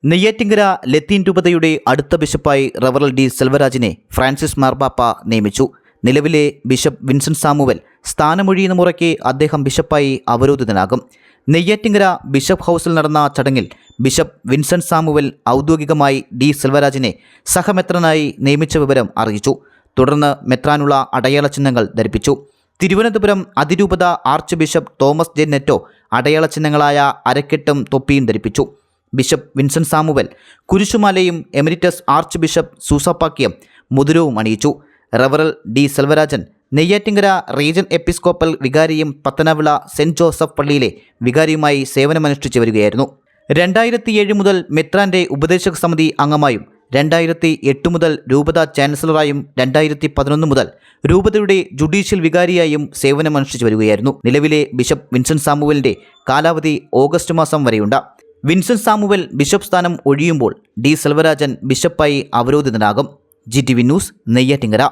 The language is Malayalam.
നെയ്യാറ്റിങ്കര ലത്തീൻ രൂപതയുടെ അടുത്ത ബിഷപ്പായി റവറൽ ഡി സെൽവരാജിനെ ഫ്രാൻസിസ് മാർപ്പാപ്പ നിയമിച്ചു. നിലവിലെ ബിഷപ്പ് വിൻസെന്റ് സാമുവൽ സ്ഥാനമൊഴിയുന്ന മുറയ്ക്ക് അദ്ദേഹം ബിഷപ്പായി അവരോധിതനാകും. നെയ്യാറ്റിങ്കര ബിഷപ്പ് ഹൗസിൽ നടന്ന ചടങ്ങിൽ ബിഷപ്പ് വിൻസെന്റ് സാമുവൽ ഔദ്യോഗികമായി ഡി സെൽവരാജിനെ സഹമെത്രനായി നിയമിച്ച വിവരം അറിയിച്ചു. തുടർന്ന് മെത്രാനുള്ള അടയാള ചിഹ്നങ്ങൾ ധരിപ്പിച്ചു. തിരുവനന്തപുരം അതിരൂപത archbishop Thomas J Netto അടയാള ചിഹ്നങ്ങളായ അരക്കെട്ടും തൊപ്പിയും ധരിപ്പിച്ചു. ബിഷപ്പ് വിൻസെന്റ് സാമുവൽ കുരിശുമാലയും എമരിറ്റസ് ആർച്ച് ബിഷപ്പ് സൂസപ്പാക്യം മുദ്രവും അണിയിച്ചു. റവറൽ D Selvarajan Neyyattinkara region episcopal വികാരിയും പത്തനവിള സെന്റ് ജോസഫ് പള്ളിയിലെ വികാരിയുമായി സേവനമനുഷ്ഠിച്ചു വരികയായിരുന്നു. 2007 മുതൽ മെത്രാന്റെ ഉപദേശക സമിതി അംഗമായും 2008 മുതൽ രൂപത ചാൻസലറായും 2011 മുതൽ രൂപതയുടെ ജുഡീഷ്യൽ വികാരിയായും സേവനമനുഷ്ഠിച്ചു വരികയായിരുന്നു. നിലവിലെ ബിഷപ്പ് വിൻസെന്റ് സാമുവലിന്റെ കാലാവധി ഓഗസ്റ്റ് മാസം വരെയുണ്ട്. വിൻസെന്റ് സാമുവൽ ബിഷപ്പ് സ്ഥാനം ഒഴിയുമ്പോൾ ഡി സെൽവരാജൻ ബിഷപ്പായി അവരോധിതനാകും. GTV news, Neyyattinkara.